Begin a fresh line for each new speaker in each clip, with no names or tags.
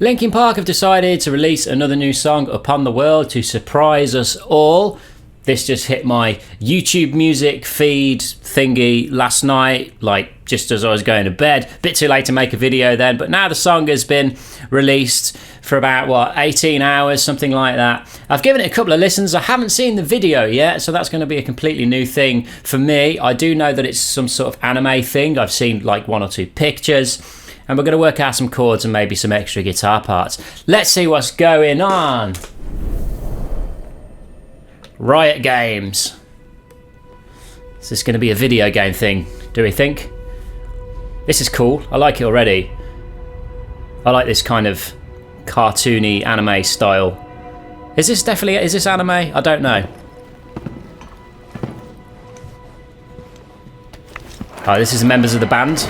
Linkin Park have decided to release another new song upon the world to surprise us all. This just hit my YouTube music feed thingy last night, like just as I was going to bed. Bit too late to make a video then, but now the song has been released for about, 18 hours, something like that. I've given it a couple of listens. I haven't seen the video yet, so that's going to be a completely new thing for me. I do know that it's some sort of anime thing. I've seen like 1 or 2 pictures, and we're going to work out some chords and maybe some extra guitar parts. Let's see what's going on. Riot Games. Is this going to be a video game thing, do we think? This is cool. I like it already. I like this kind of cartoony anime style. Is this anime? I don't know. Oh, this is the members of the band.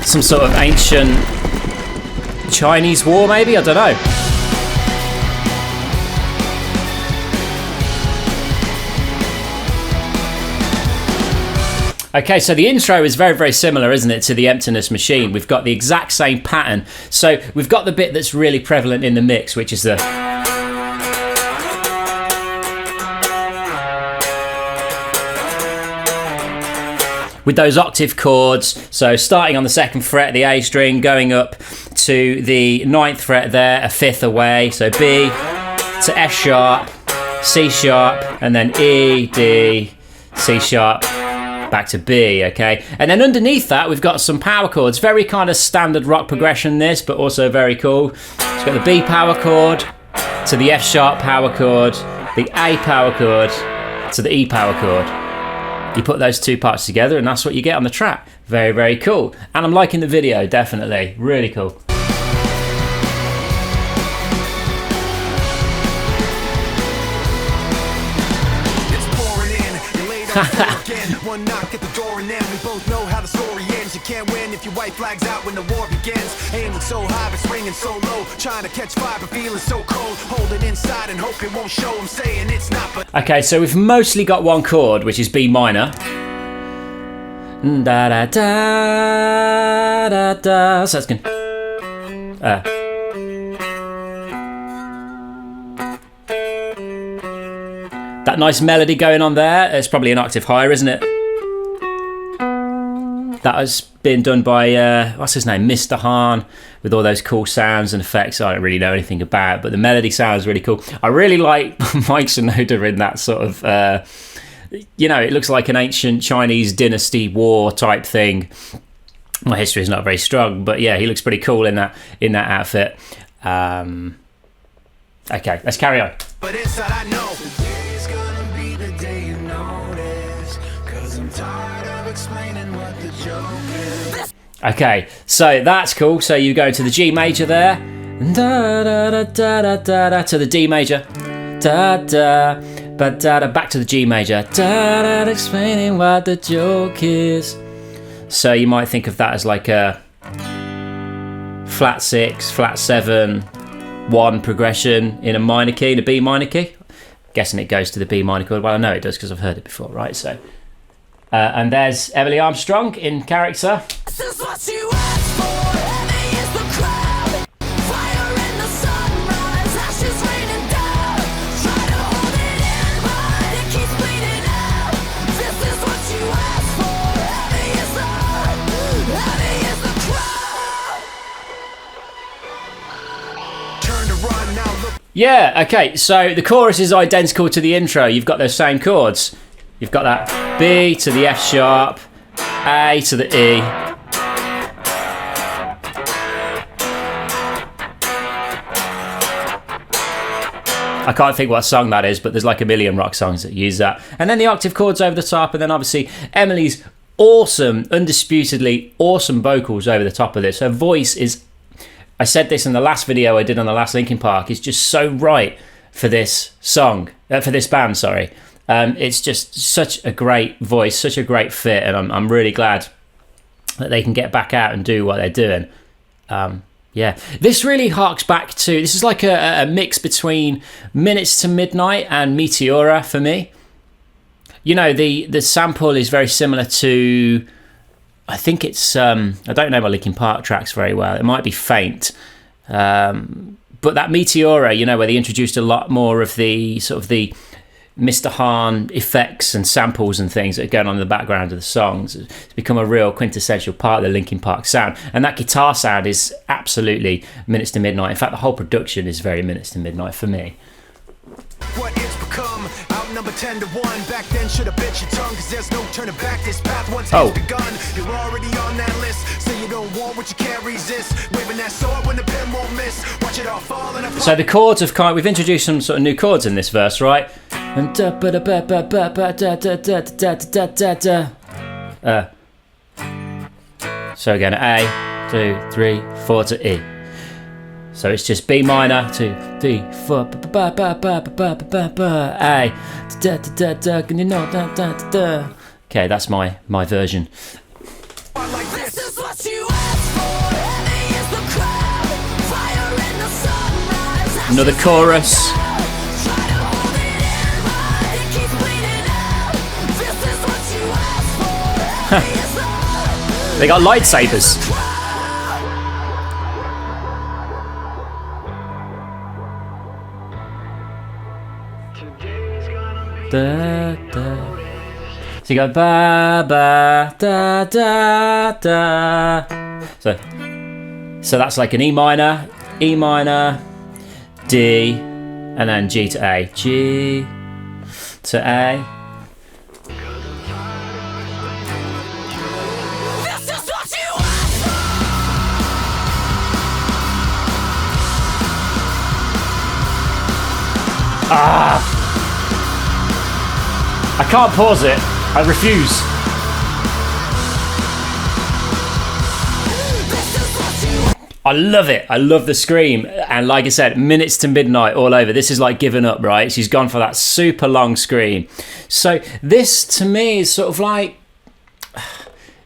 Some sort of ancient Chinese war, maybe? I don't know. Okay, so the intro is very, very similar, isn't it, to the Emptiness Machine? We've got the exact same pattern. So we've got the bit that's really prevalent in the mix, which is the... with those octave chords. So starting on the 2nd fret, the A string, going up to the 9th fret there, a 5th away. So B to F sharp, C sharp, and then E, D, C sharp, back to B, okay? And then underneath that, we've got some power chords. Very kind of standard rock progression, this, but also very cool. So we've got the B power chord to the F sharp power chord, the A power chord to the E power chord. You put those 2 parts together and that's what you get on the track. Very, very cool. And I'm liking the video, definitely. Really cool.
One knock at the door and then we both know how the story ends. You can't win if your white flag's out when the war begins. Aiming so high but swinging so low, trying to catch fire but feeling so cold. Hold it inside and hope it won't show. I'm saying it's not, but... Okay,
so we've mostly got one chord, which is B minor. Da da da da da. So that's good. That nice melody going on there. It's probably an octave higher, isn't it? That has been done by, what's his name? Mr. Hahn, with all those cool sounds and effects I don't really know anything about, but the melody sounds really cool. I really like Mike Shinoda in that sort of, it looks like an ancient Chinese dynasty war type thing. My history is not very strong, but yeah, he looks pretty cool in that outfit. Okay, let's carry on.
But inside I know today's gonna be the day you notice, 'cause I'm tired of explaining what the joke is.
Okay, so that's cool. So you go to the G major there, da da da da da da, da to the D major, da da, but da da, back to the G major, da da, explaining what the joke is. So you might think of that as like a flat 6, flat 7, 1 progression in a minor key, in a B minor key. Guessing it goes to the B minor chord. Well, I know it does because I've heard it before, right? So, and there's Emily Armstrong in character.
This is what you asked for. Heavy is the crowd. Fire in the sunrise. Ashes raining down. Try to hold it in, but it keeps bleeding out. This is what you asked for. Heavy is the crowd.
Turn to run now, look.
Yeah, okay, so the chorus is identical to the intro. You've got those same chords. You've got that B to the F sharp, A to the E. I can't think what song that is, but there's like a million rock songs that use that. And then the octave chords over the top, and then obviously Emily's awesome, undisputedly awesome vocals over the top of this. Her voice is, I said this in the last video I did on the last Linkin Park, is just so right for this song, for this band, sorry. It's just such a great voice, such a great fit, and I'm really glad that they can get back out and do what they're doing. Yeah, this really harks back to, this is like a mix between Minutes to Midnight and Meteora for me. You know, the sample is very similar to I think it's I don't know my Linkin Park tracks very well. It might be faint, but that Meteora, you know, where they introduced a lot more of the sort of the Mr. Hahn effects and samples and things that are going on in the background of the songs. It's become a real quintessential part of the Linkin Park sound. And that guitar sound is absolutely Minutes to Midnight. In fact, the whole production is very Minutes to Midnight for me.
What it's become, outnumbered 10 to 1. Back then should have bit your tongue, cause there's no turning back. This path once has begun. You're already on that list. Say you don't want what you can't resist. Waving that sword when the pen won't miss. Watch it all fall in a.
So the chords have we've introduced some sort of new chords in this verse, right? And so again, A, 2, 3, 4 to E. So it's just B minor, 2, 3, 4, A, can you know, okay, that's my version.
This is what you asked for. Heavy is the crowd. Fire in the sunrise.
Another chorus.
Try to hold it in, but it keeps bleeding out. This is what you asked for. Heavy is the
They got lightsabers.
crowd.
Da, da. So you go ba ba da da da. So that's like an E minor, D, and then G to A. G to A.
This is what you asked for.
I can't pause it. I refuse. I love it. I love the scream. And like I said, Minutes to Midnight all over. This is like giving up, right? She's gone for that super long scream. So this to me is sort of like,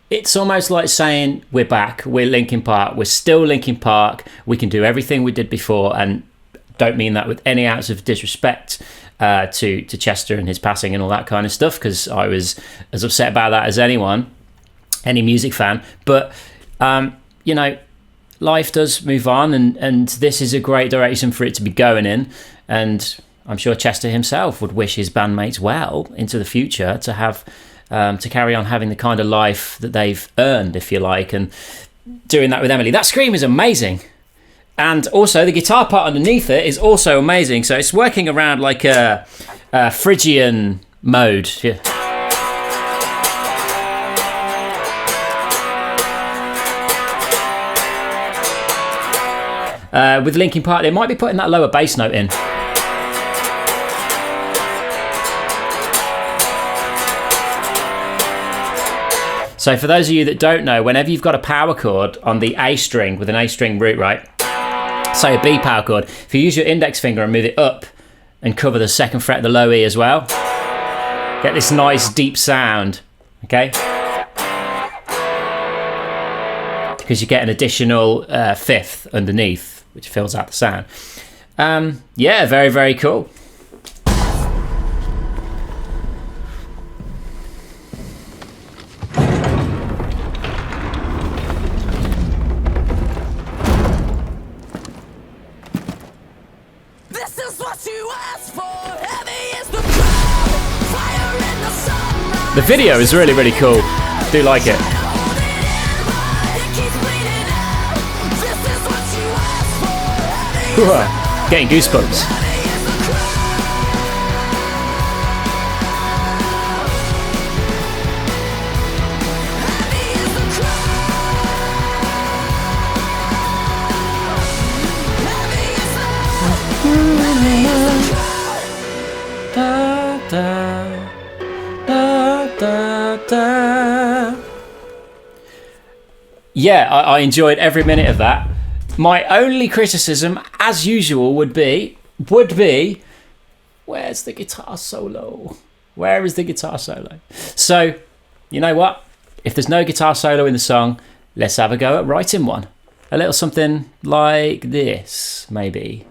it's almost like saying we're back. We're Linkin Park. We're still Linkin Park. We can do everything we did before, and don't mean that with any ounce of disrespect to Chester and his passing and all that kind of stuff, because I was as upset about that as anyone, any music fan. But you know, life does move on, and this is a great direction for it to be going in. And I'm sure Chester himself would wish his bandmates well into the future to have to carry on having the kind of life that they've earned, if you like, and doing that with Emily. That scream is amazing. And also the guitar part underneath it is also amazing. So it's working around like a Phrygian mode. Yeah. With Linkin Park, they might be putting that lower bass note in. So for those of you that don't know, whenever you've got a power chord on the A string with an A string root, right? Say a B power chord, if you use your index finger and move it up and cover the second fret of the low E as well, get this nice deep sound, okay? Because you get an additional fifth underneath, which fills out the sound. Yeah, very, very cool.
This is what you asked for. Heavy is the crowd. Fire in the sunrise.
The video is really, really cool. Do like it.
Hold it in, but it keeps bleeding out. This is what you asked for. Heavy
Getting goosebumps.
is the crowd. Heavy is the crowd.
Yeah, I enjoyed every minute of that. My only criticism, as usual, would be, where's the guitar solo? Where is the guitar solo? So, you know what? If there's no guitar solo in the song, let's have a go at writing one. A little something like this, maybe.